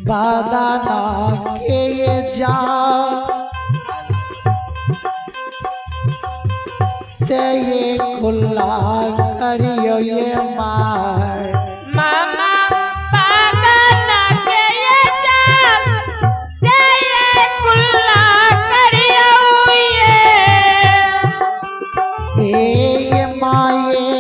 बादाना के ये जा से ये खुला करियो ये मार मामा बादाना के ये जा से ये खुला करियो ये माये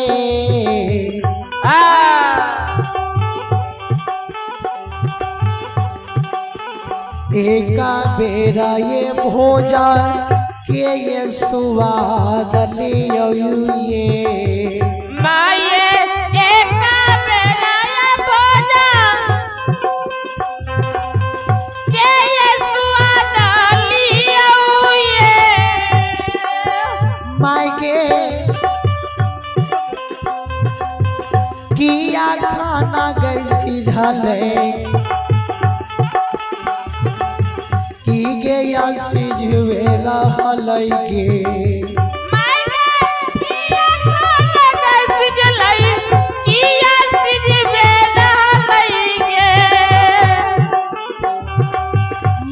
एका बेरा ये भोजन के ये स्वाद लियो ये माये एका बेरा ये भोजन के ये स्वाद लियो ये मायके किया खाना गैसी झले की गे या सिझवेला हलई गे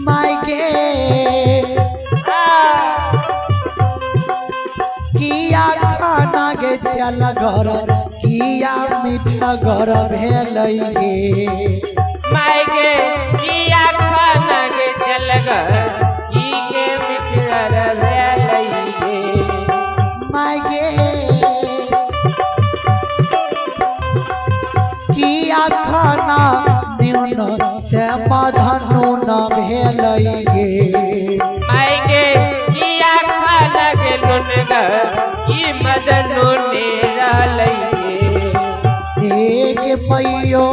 मायके किया खाना गे तेल घर किया मीठा घर भेलई गे मायके किया खाना गे चल की के मिठर भेलई गे मायके किया खाना न्यून से मधनु न भेलई गे मायके किया खाना गे लुनगा की मदनु नेरा लई गे एक पैयो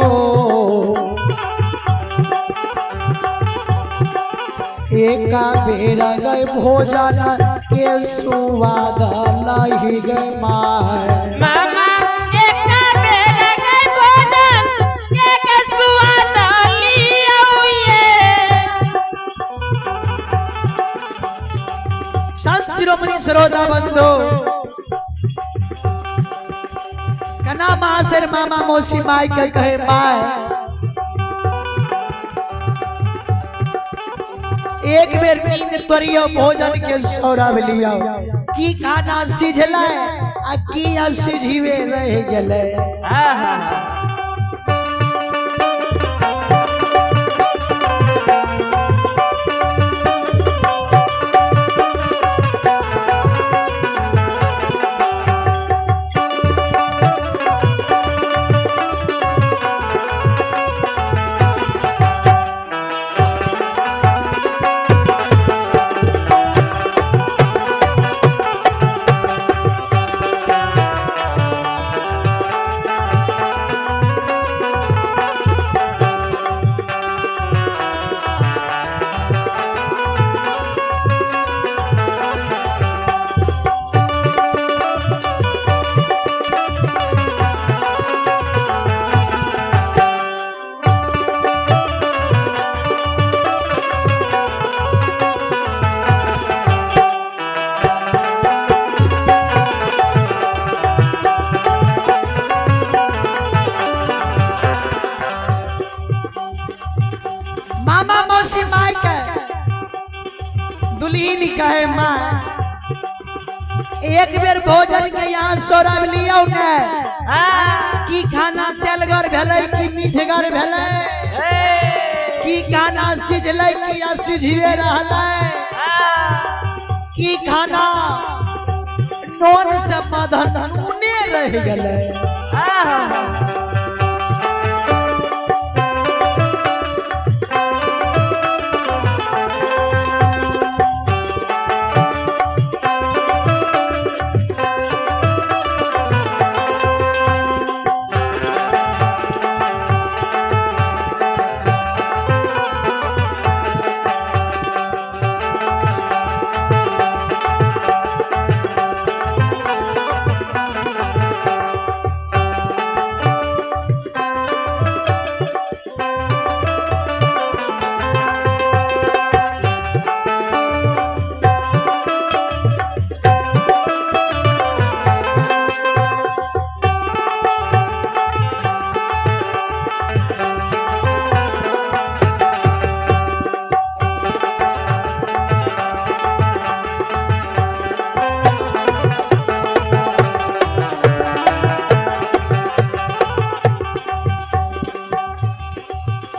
एका बेरा गए भोजन के सुवाद लही गए माय मामा एका बेरा गए भोजन के स्वाद लियो ये संत शिरोमणि सरोदा बंधु कना मासर मामा मौसी माई के कहे माय एक बेर नींद तोरियो भोजन के सौरभ लियो की खाना सिझले आ की सिझिवे रह गेले मामा मौसी माई के दुल्हीन कहे माँ एक बेर भोजन के यहाँ सौरभ लियो ने की खाना तेलगर भेलै की मीठगर भेलै की खाना सिझलै की सिझिवे रहलै की खाना नोन से मधन नूने रह गेलै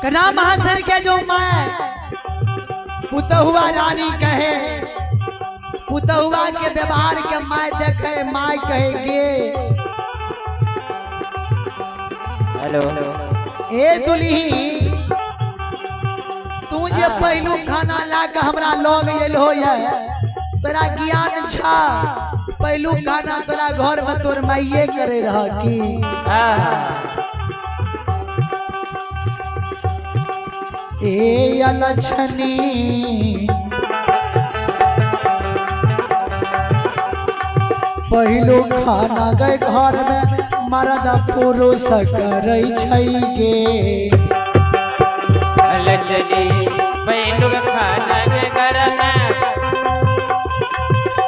कना महाशर के जो मैं पुतहुआ रानी कहे, पुतहुआ के व्यवहार के माय देखे, माय कहे गे हेलो ए दुल्ही तू जे पहलू खाना ला के हमरा लग एलो है, तोरा ज्ञान छा पहलू खाना तोरा घर में तोर माइये करे रह की ए अलछनी पहलू खाना गए घर में मर्द पुरुष करे छै गे अलछनी पहलू खाना के घर में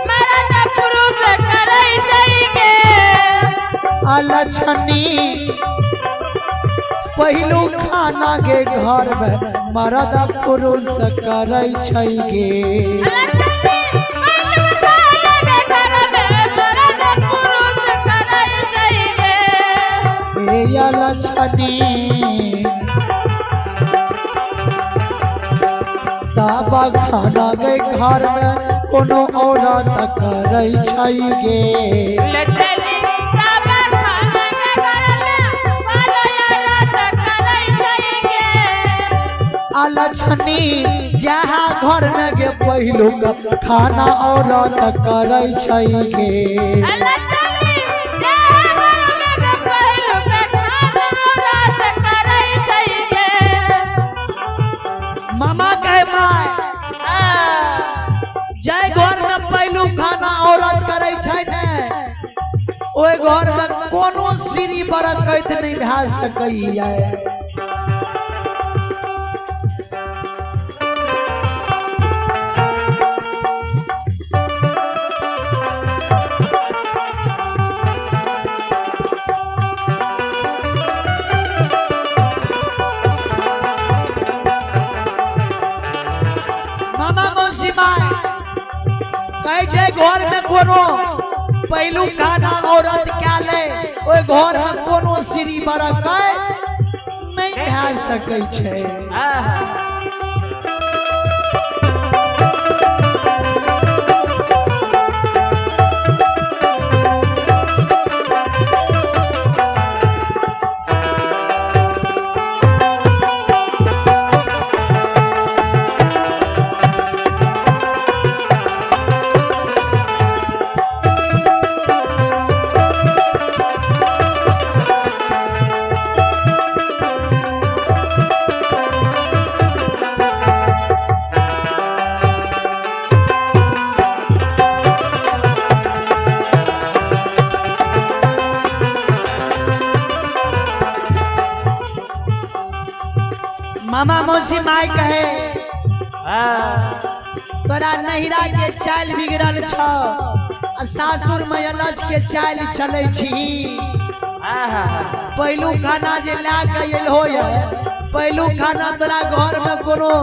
मर्द पुरुष करे छै गे अलछनी पहलू खाना के घर में मर्द पुरुष करे छै गे अलछनी ताबा खाना के घर में कोनो औरत करे छै गे अलछनी जहाँ घर में गे पहलू खाना औरत करे छै गे मामा कहे माय जय घर में पहलू खाना औरत करे छै ने ओए घर में कोनो सीरी बरकत नहीं भा सकैया घर में कोनो पहलू खाना औरत क्या ले ओए घर में कोनो सीरी बरकत नहीं भा सकै छै मामा मौसी माय कहे तोरा नहिरा के चाल बिगड़ल छ सासुर में अलज के चाल चले छी पहलू खाना जे ला के एलो है पहलू खाना तोरा घर में कोनो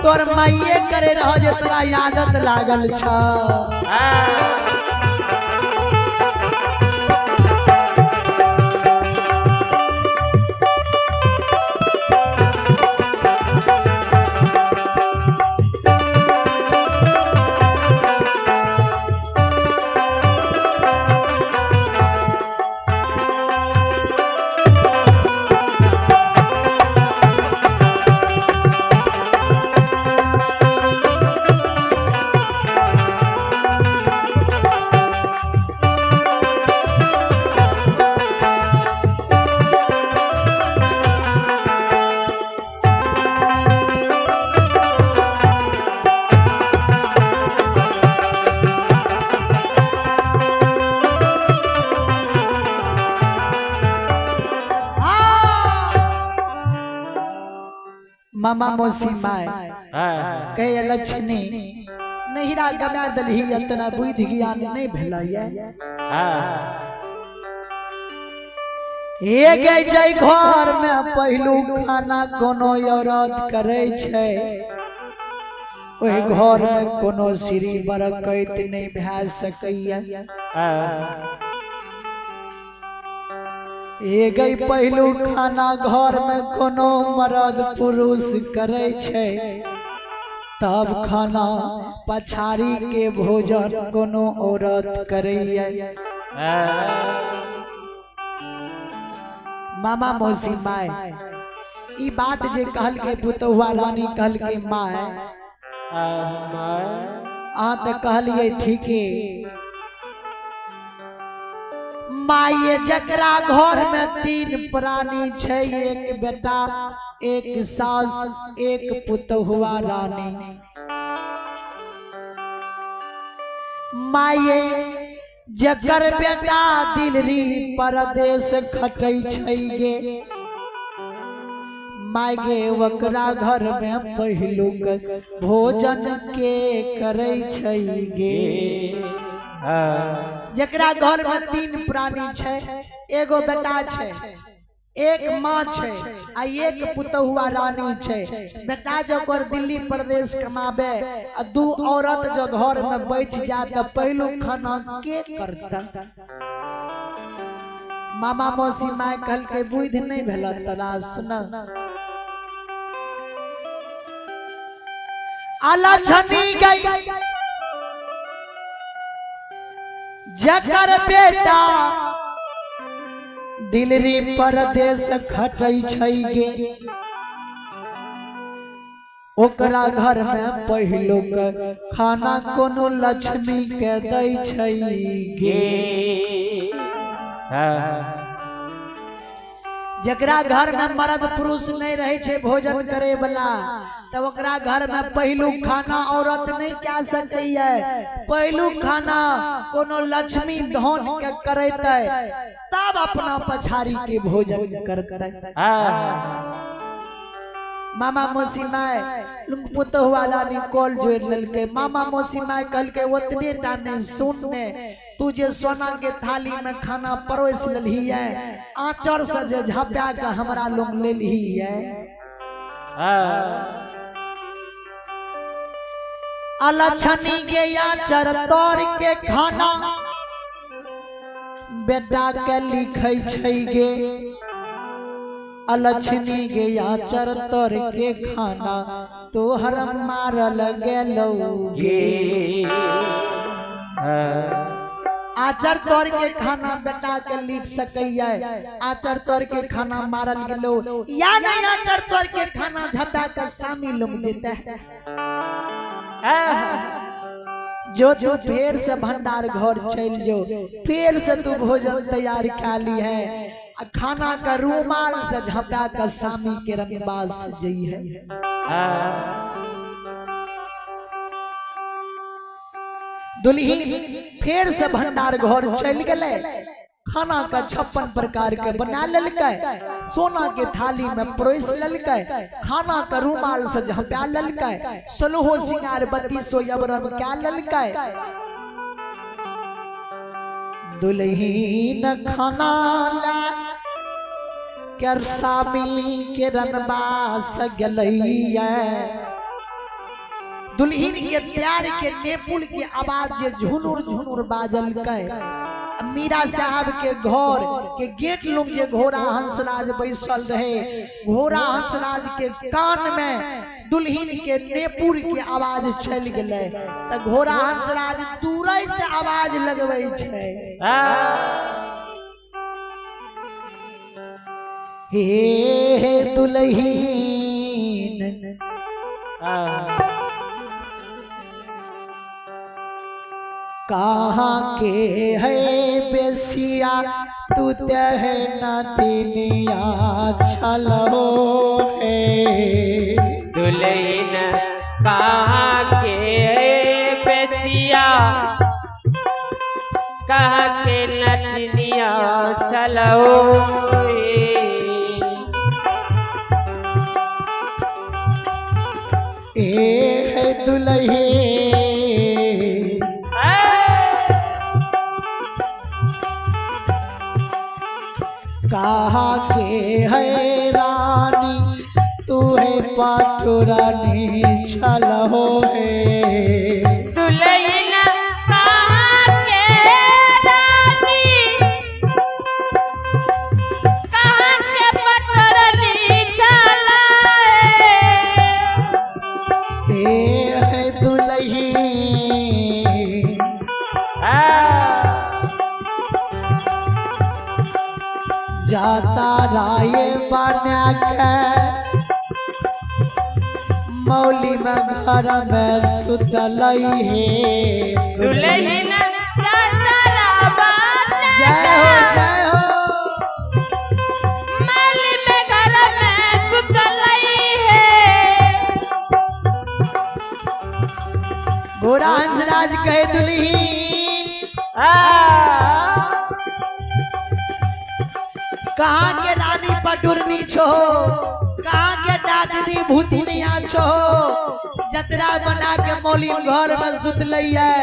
तोर माइये करे रह जे तोरा आदत लागल छ मामा मौसी माय कहे अलछनी नहिरा गमा दलही इतना बुद्धि ज्ञान नहीं भेलैया हे गे जय घर में पहलू खाना कोनो औरत करे छै ओह घर में कोनो श्री बरकत नहीं भा सकैया ए गई पहलू खाना घर में कोनो मर्द पुरुष करे छे तब खाना पछाड़ी के भोजन कोनो औरत करैया। मामा मौसी माय ई बात जे कहल के पुतहुआ रानी कहल के माय आ त कहलिए ठीके माये जकरा घर में 3 प्राणी छे एक बेटा एक सास एक पुतहुआ रानी माये जकर बेटा दिल्ली परदेश खटै छै गे माय गे वकरा घर में पहिलुक भोजन के करे छै गे। जकरा घर में 3 प्राणी छे एगो बेटा छे एक माँ छे आ एक पुतहुआ रानी छे। बेटा जो कर दिल्ली प्रदेश कमाबे आ 2 औरत जो घर में बैठ जात पहलू खाना के करता। मामा मौसी माय कहल के बुद्धि नहीं भेल तोरा सुन आला छनी गई जकर बेटा दिल्ली परदेश खटै छै गे ओकरा घर में पहिलुक खाना कोनो लक्ष्मी के दै छै गे। जकरा घर में मर्द पुरुष नहीं रहे छे भोजन करे वाला तब ओकरा घर में पहिलुक खाना औरत नहीं क्या सकैया। पहिलुक खाना कोनो लक्ष्मी धन के करैते तब अपना पछाड़ी के भोजन करते। मामा मौसी माय पुतहुआ रानी कॉल जोड़ ललके। मामा मौसी माय कहल के ओतने टा नहीं सुनने तू जे सोना के थाली में खाना परोस ललही है आचर से जे झपा के हमरा लोग लेलही है अलछनी के आचर तोड़ के खाना बेटा के लिखै छै गे अलछनी के आचर तोड़ के खाना तोहर मारल गेलौ गे। आचर तोड़ के खाना बेटा के लिख सकैया आचर तोड़ के खाना मारल गेलो या नहीं आचर तोड़ के खाना झपा के सामी लोग जेते जो तू फिर से भंडार घर चल जो फिर से तू भोजन तैयार खा ली है खाना का रूमाल से झपा के सामी के रंगबाज जई है। दुल्ही फिर से भंडार घर चल गए खाना का 56 प्रकार के बना ललकै सोना के थाली में परोस ललकै खाना का रूमाल से झपा ललकै सलोहो सिंगार बत्ती सोयबरन क्या ललकै। दुल्हीन खाना ला कर सामी के रनबास गलैया दुल्हीन के प्यार के नेपुल की आवाज जे झुनुर झुनुर बाजल के मीरा साहब के घर के गेट लोग जे घोड़ा हंसराज बैसल रहे घोड़ा हंसराज के कान में दुल्हीन के नेपुर की आवाज चल गए तो घोड़ा हंसराज दूरे से आवाज लगबै छै हे दुल्हीन कहाँ के है बेसिया तू तह नटिनिया छलो है दुल्हन कहाँ के बेसिया कहाँ के नटनिया चलो ए दुल्हे कहाँ के है रानी तू है पाठुरानी छलो है दुल्हन कहाँ के रानी जाता राये बना के मौली में घर में सुतल है दुल्हन जाता बाना जय हो जय हो माली में घर में सुतलई है घोड़ा हंसराज कहे दुल्हीन कहाँ के रानी पटुरनी छो कहाँ के डाकनी भूतिनिया छो जतरा बना के मौली घर में सुतलई है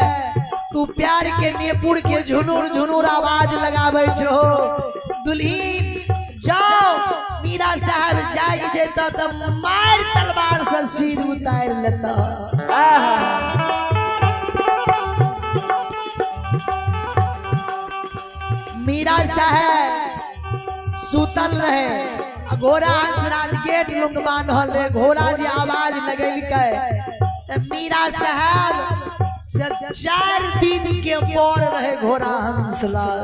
तू प्यार के नेपुर के झुनुर झुनुर आवाज लगावे छो दुल्हीन जाओ मीरा साहब जाई देता तो मार तलवार से सिर उतार लेता मीरा साहब सुतल रहे घोड़ा हंसराज गेट लुंग बांधल रहे घोड़ा जी आवाज लगेलकै त मीरा साहब से 4 दिन के पर रहे घोड़ा हंसराज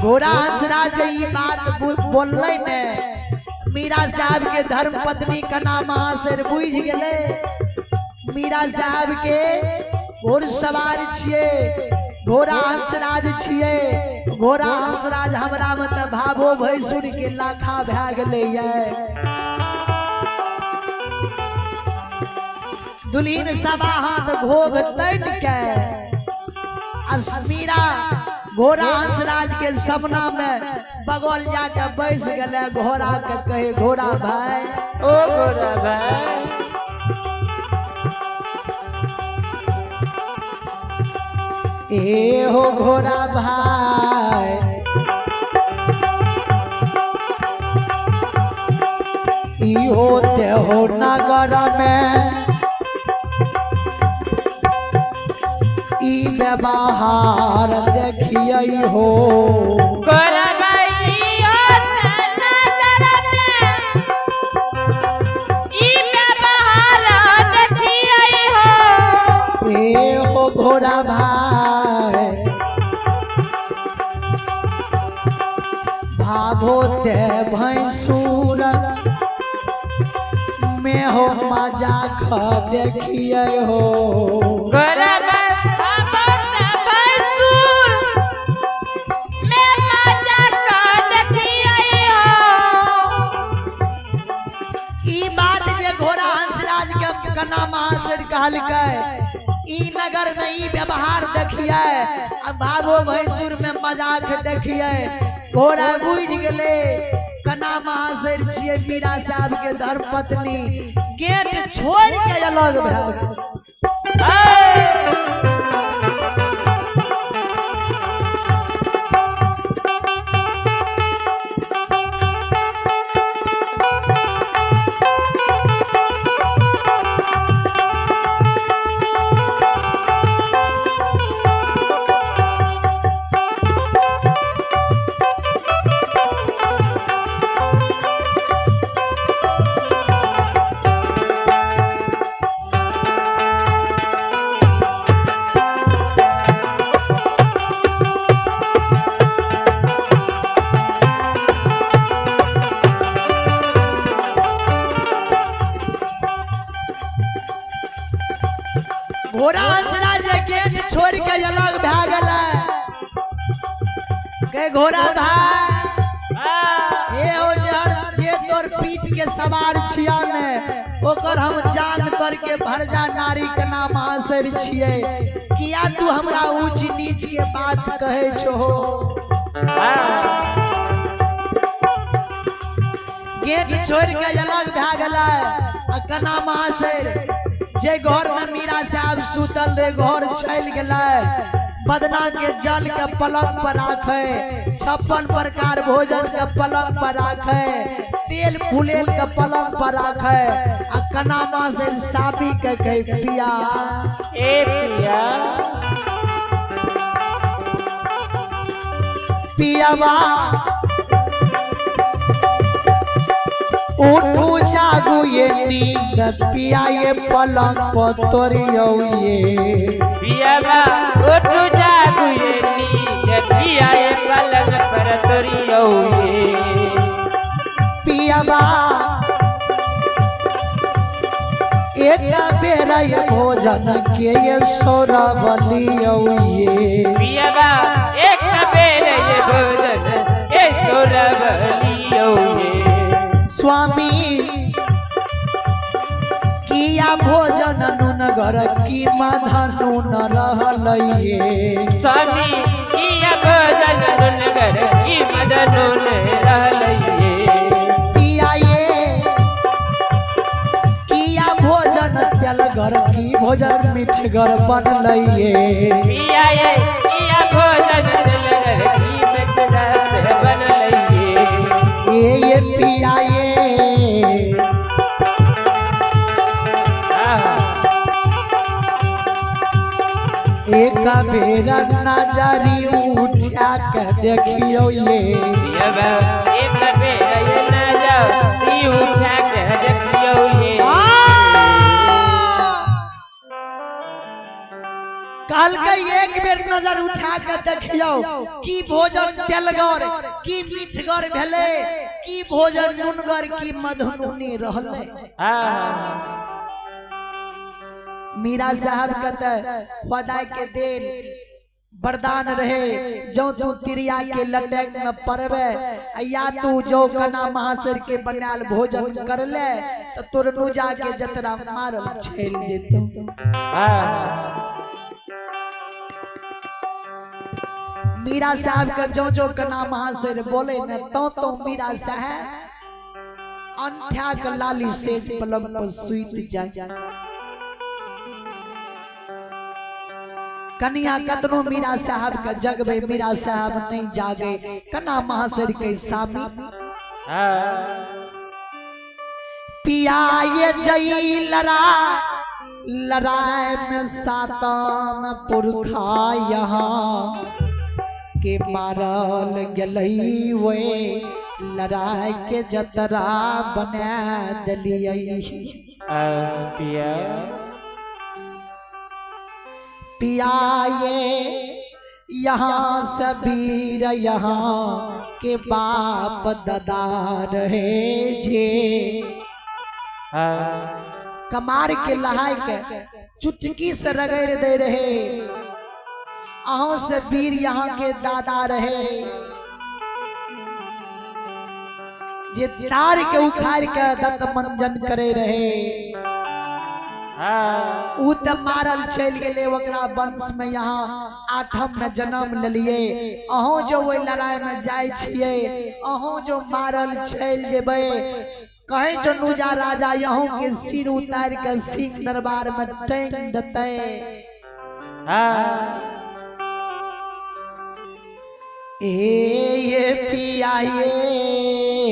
घोड़ा हंसराज ई बात बोललै ने मीरा साहब के धर्म पत्नी का नाम से बुझ गेले मीरा साहब के घोड़ सवार छिए घोड़ा हंसराज छिए घोड़ा हंसराज हमरा में त भावो भैंसुर के लाखा भए गेलै दुल्हीन सवा हाथ घोग तन के मीरा घोड़ा हंसराज के सामना में बगल जाके बैस गेले घोड़ा के कहे घोड़ा भाई ओ घोड़ा भाई ए हो घोड़ा भाई इहो ते हो नगर में ई व्यवहार देखिए हो घोड़ा भाई हो नजर में ई व्यवहार देखिए हो ए हो घोड़ा भाई भाभो ते भैंसुर में हो मजाक देखिए हो घोड़ा भैंसुर में मजाक देखिए हो ई बात जे घोड़ा हंसराज के कना महाशर कहलकै ई नगर में ई व्यवहार देखिए अब भावो भैंसुर में मजाक देखिए घोड़ा बुझ गेले कना महाशर छिए मीरा साहब के धर्म पत्नी गेट छोड़ के अलग भए घोड़ा हंसराज गेट छोड़ के अलग भए गेलै के घोड़ा भाई ए ओ जे तोर पीठ के सवार छिया ने ओकर हम जान करके भरजा नारी के नाम आसर छिए किया तू हमरा ऊंच नीच के बात कहे छो गेट छोड़ के अलग भए गेलै कना महाशर जे घर में मीरा साहब सुतल रहे घर चल गए बदना के जल के पलंग पर राखे 56 प्रकार भोजन के पलंग पर राखे तेल फुलेल के पलंग पर राखे आ कना महाशर साबी के कहे पिया ए पिया पियावा उठू जागू ये नींद पिया ये पलंग पतोरियो ये पियाबा उठू जागू ये नींद पिया ये पलंग पर तोरियो ये पियाबा एक बेरा ये भोजन के ये सौरवलियो ये पियाबा एक बेर ये भोजन ये सौरवलियो ये स्वामी किया भोजन नून घर की माधा नून रहलइए स्वामी किया भोजन नून घर की माधा नून रहलइए पिया ये किया भोजन तेल घर की भोजन मीठ घर बनलइए पिया ये किया भोजन तेल घर की मीठ घर बनलइए ये पिया ये एक बेरा नजरी उठा के देखियो ये एक बेर ये नजरी उठा के देखियो ये काल के एक बेर नजर उठा के देखियो की भोजन तेलगर की मीठगर भेले की भोजन नूनगर की मधुनुनी रहले मीरा साहब कहते खुदा के देन वरदान रहे जो तू तिरिया के लटक में पड़बे या तू जो कना महाशर के बनाल भोजन कर ले तो तोर नुजा के जतरा मारल छेल जेतो मीरा साहब का जो कना महाशर बोले न तो मीरा साहब अंठा के लाली सेज पलंग पर सुइत जाए कन्या कतनो मीरा साहब का जगबे मीरा साहब नहीं जागे कना महाशर के सामी पिया ये जई लड़ाई में सातम पुरखा यहाँ के मारल गलई वे लड़ाई के जतरा बना दलियई पिया पिया ये यहाँ सबीर यहाँ के बाप दादा रहे जे कमार के लहाय के चुटकी से रगड़ दे रहे अहों से वीर यहाँ के दादा रहे जे तार के उखाड़ के दत्त मंजन करे रहे उ त मारल चल गेले ओकरा वंश में यहाँ आठम में जन्म ले लिए अहों जो वो लड़ाई में जाय छिए अहों जो मारल चल जेबे कहे जो नुजा राजा यहाँ के सिर उतार के सिंह दरबार में टांग देते ये पिया ये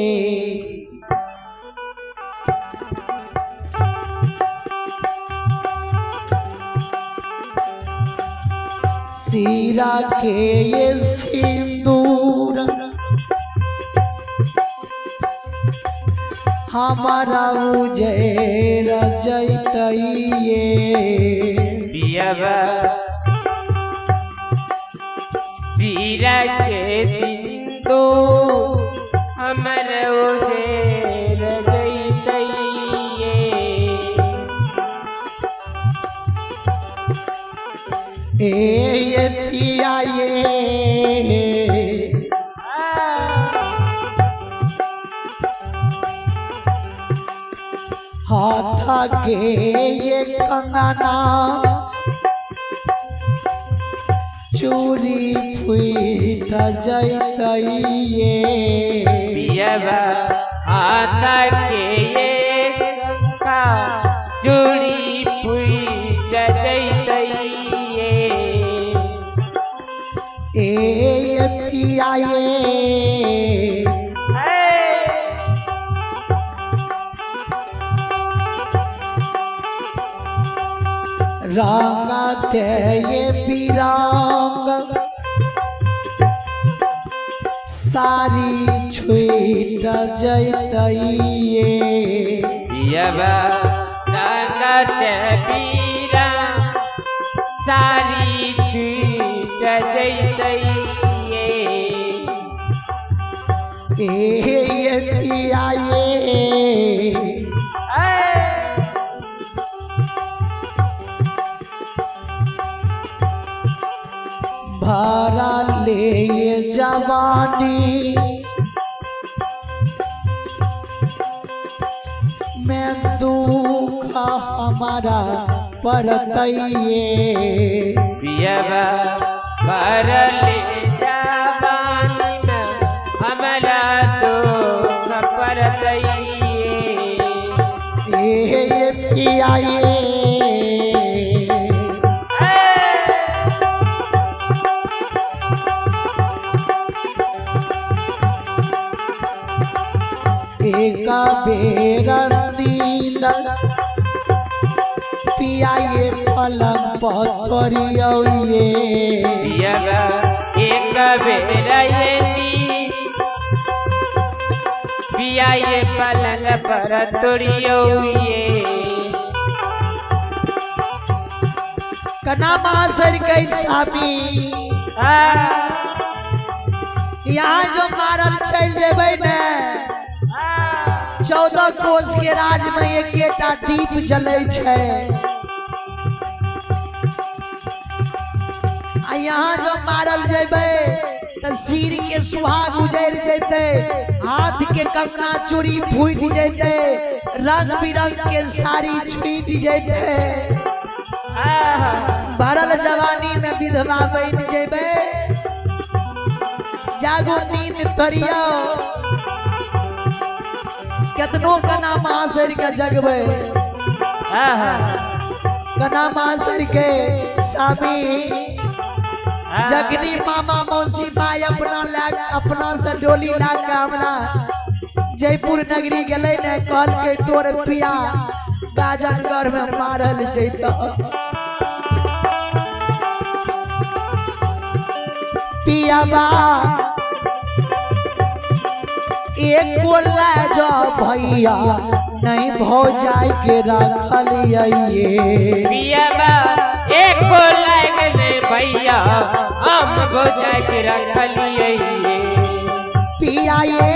सीरा के ये सिंदूर हमारा उजेर जैतइए पियाबा सीरा के सिंदूर हमारा उजेर जैतइए ये पिया ये हाथ के ये कंगना चूरी फूट जैतइए पियाबा हाथ के ये कंका चूड़ी फूट जैतइए ये पिया ये रंगते ये बिरंग सारी छूट जैतइए पियबा रंगत पीरा सारी छूट जैतइए पियाए भरा ले जवानी में दुख हमारा परतइए पियबा भरले जवानी में हमरा दुख परतइए पियाए एक बेर नींद पियाए पलंग पथरिए पियबा एक बेर ये नींद पियाए पलंग पर तोड़िए कना मासर के स्वामी यहाँ जो मारल चल जेबै ने 14 कोस के राज में एकेटा दीप जलै छै आ यहाँ जो मारल जेबै तो सिर के सुहाग उजड़ जैते हाथ के कंगना चूड़ी फूट जैते रंग बिरंग के साड़ी छूट जैते भरल जवानी में विधवा बन जेबै जागो नींद करियो कितनो कना मासर के जगबे कना मासर के स्वामी जगनी मामा मौसी माय अपना से डोली ला के हमरा जयपुर नगरी गेले ने कहल के तोर पिया गाजनगर में मारल जैत पियाबा एक बोला जो भैया नहीं भौ जाए के रखल पियबा एक बोला के भैया हम भौ जाए के रखलिए पियाए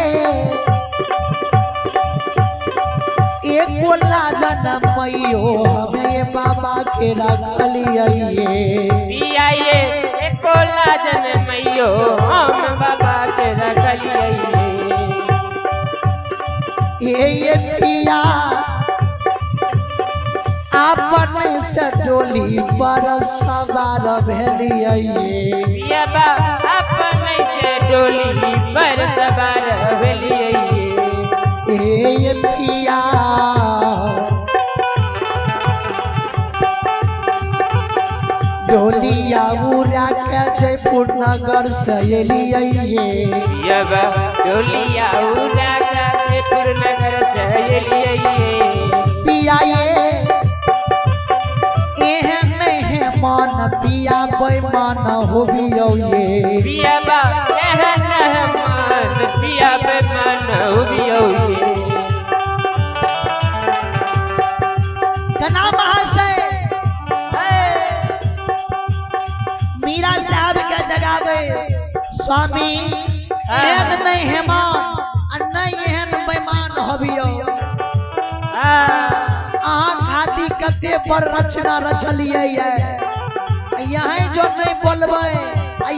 एक बोला जन्म मैयो हमें बाबा के रखलिए पियाए एक बोला जन्म मैयो हम बाबा के रखलिए ये पिया अपन से डोली पर सवार भेलिए पियबा अपन से डोली पर सवार भेलिए ये पिया डोलिया उड़ा के जयपुर नगर से एलिए पियबा डोलिया उड़ा के जयपुर नगर से एलिए पियाए एहन नहीं मान पिया बेमान होबियो ये पियबा एहन मान पिया बेमान होबियो ये कना महाशय मीरा साहब के जगावे स्वामी एहन नहीं है मान नहीं एहन बेमान होबियो अहाँ खाती कते पर रचना रचलिए यहाँ जो नहीं बोलबे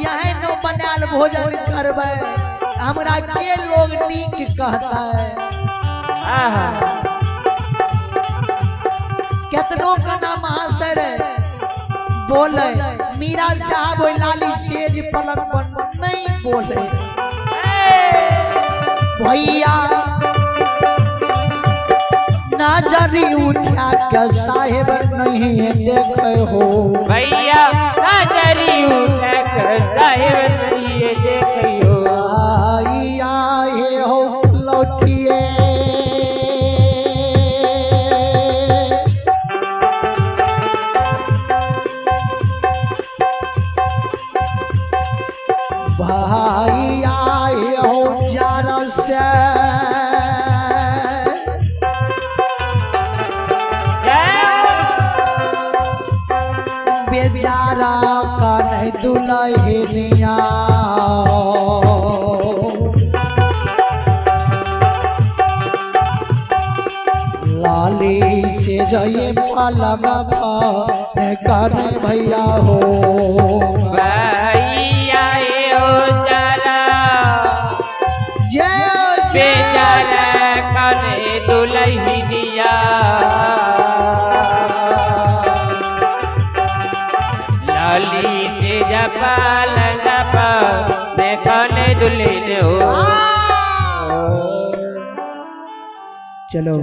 यहाँ न बनाल भोजन करबे हमरा के लोग नीक कहता है कितनो कना महाशय बोले मीरा साहब लाली सेज पलंग पर नहीं बोले भैया नजरी उठा के साहेब नहीं देखे हो भैया नजरी उठा के साहेब नहीं देखे हो आए हो लौटिए भाई आए हो जये पालमा कर भैया हो भैया ओ जरा जय बेचारा करे दुल्हनिया लाली से जपाल जपा देखने दुल्हन हो। चलो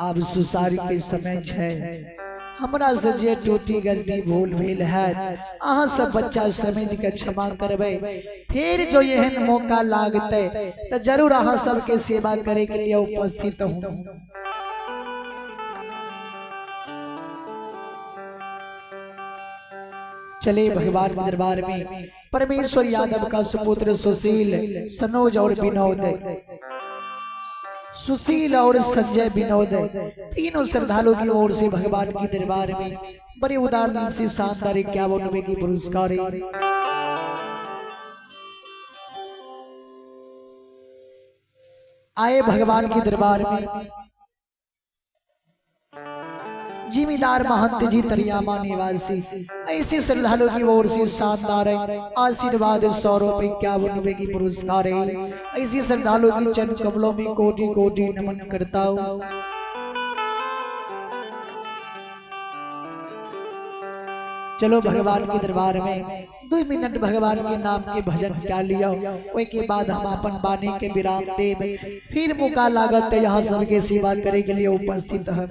अब सुसारी के समय है हमरा से जे टूटी गलती भूल भेल है अहाँ सब बच्चा समझ के क्षमा करबे फिर जो एहन मौका लागते तो जरूर अहाँ सबके सेवा करे के लिए उपस्थित हूँ। चले भगवान के दरबार में परमेश्वर यादव का सुपुत्र सुशील सनोज और विनोद सुशील और संजय विनोद तीनों श्रद्धालुओं की ओर से भगवान के दरबार में बड़े उदाहरण से शानदार 51 रुपए की पुरस्कार आए भगवान के दरबार में। जिमीदार महंत जी तरियामा निवासी ऐसे श्रद्धालुओं की ओर से शानदार आशीर्वाद 100 रुपए 51 रुपए की पुरस्कार ऐसे श्रद्धालुओं की चरण कमलों में कोटि कोटि नमन करता हूँ। चलो भगवान के दरबार में 2 मिनट भगवान के नाम के भजन क्या लिया वही के बाद हम अपन बानी के विराम देव फिर मौका लागत यहाँ सबके सेवा करे के लिए उपस्थित है।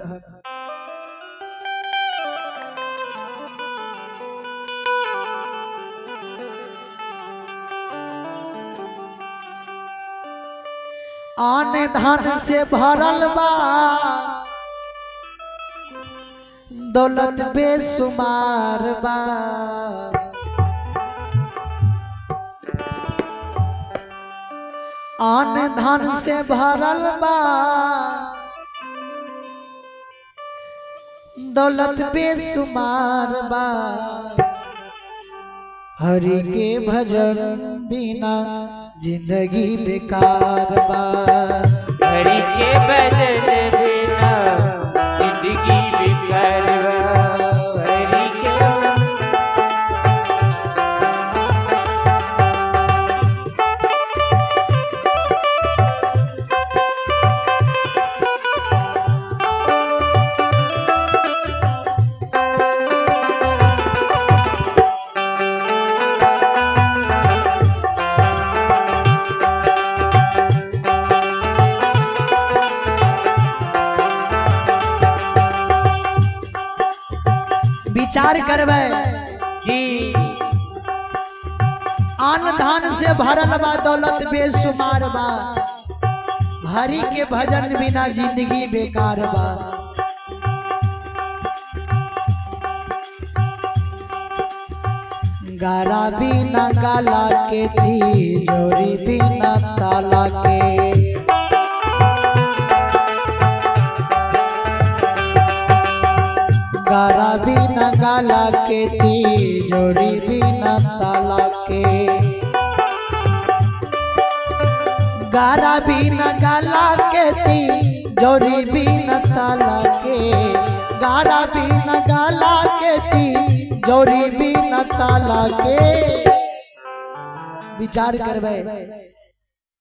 आन धन से भरल बा दौलत बेसुमार बा आन धन से भरल बा दौलत बेसुमार बा हरि के भजन बिना जिंदगी बेकार बा हरि के भजन बिना जिंदगी बेकार बा हरि के विचार करबे जी आन धान से भरल बा दौलत बेसुमार बा हरि के भजन बिना जिंदगी बेकार बा गारा बिना गाला के तिजोरी बिना ताला के गारा बिना गाला के तिजोरी बिना ताला के गारा बिना गाला के तिजोरी बिना ताला के गारा बिना गाला के तिजोरी बिना ताला के विचार करबे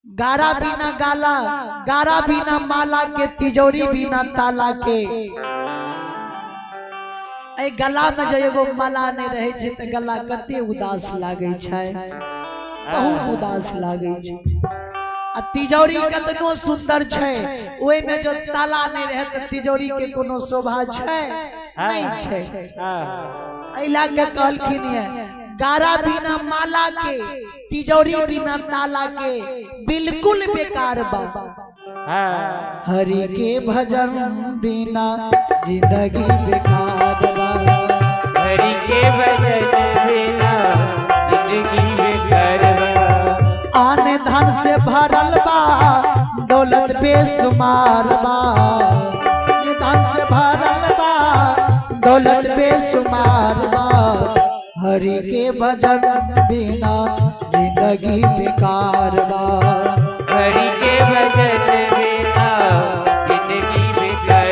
गारा बिना गाला गारा बिना माला के तिजोरी बिना ताला के गला में जो एगो माला नहीं रहे छे त गला कते उदास लागे छे बहुत उदास लागे छे आ तिजोरी कतनो सुंदर छे ओए में जो ताला नहीं रहे त तिजोरी के कोनो शोभा छे नहीं छे ऐला के कहलखिन है गारा बिना माला के तिजोरी बिना ताला के बिल्कुल बेकार बा हरि के भजन बिना जिंदगी बेकार बा हरि के भजन बिना जिंदगी बेकार बा आन धन से भरल बा दौलत बेसुमार बा धन से भरल बा दौलत बेसुमार बा हरि के भजन बिना जिंदगी बेकार बा हरि के भजन बिना जिंदगी बेकार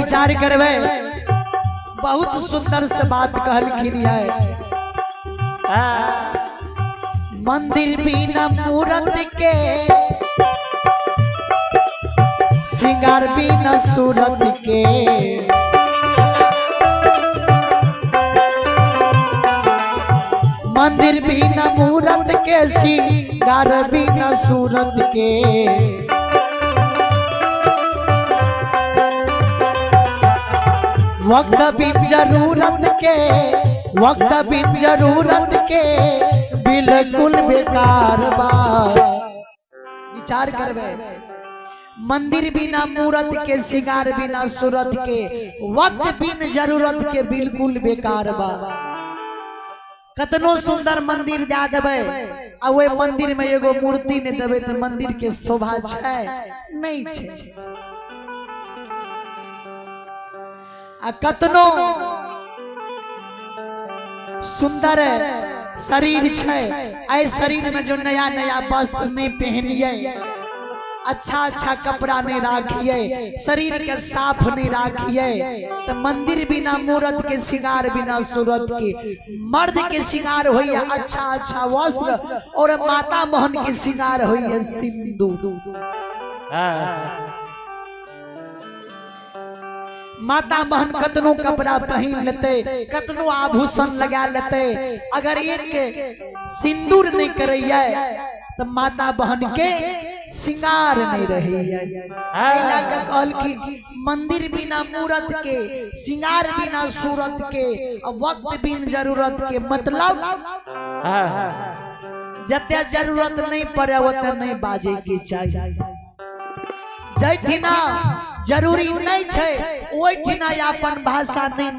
विचार करवे बहुत सुंदर से बात कहलखिन है। मंदिर बिना मूरत के श्रृंगार बिना सूरत के मंदिर बिना मूरत के श्रृंगार बिना सूरत के वक्त बिन जरूरत के वक्त बिन जरूरत के बिल्कुल बेकार बा। विचार करवे मंदिर बिना मूरत के श्रृंगार बिना सूरत के वक्त बिन जरूरत के बिल्कुल बेकार बा। कतनो सुंदर मंदिर दे देवे आ वो मंदिर में एगो मूर्ति ने देवे तो मंदिर के शोभा छै नहीं छै। आ कतनो सुंदर शरीर छै ऐ शरीर में जो नया नया वस्त्र नहीं पहनिए अच्छा अच्छा कपड़ा नहीं राखिए शरीर के साफ नहीं राखिए तो मंदिर बिना मूरत के श्रृंगार बिना सूरत के मर्द के श्रृंगार होई है अच्छा अच्छा वस्त्र और माता बहन के श्रृंगार होई है सिंदूर। माता बहन कतनो कपड़ा पहन लेते कतनो आभूषण लगा लेते अगर एक सिंदूर नहीं करैया तो माता बहन के श्रृंगार नहीं रही। मंदिर बिना मूरत के श्रृंगार बिना सूरत के वक्त बिन जरूरत के मतलब जते जरूरत नहीं पड़े उते नहीं बाजे के चाहिए। जैठिना जरूरी नहीं छै ओइठिना अपन भाषा नहीं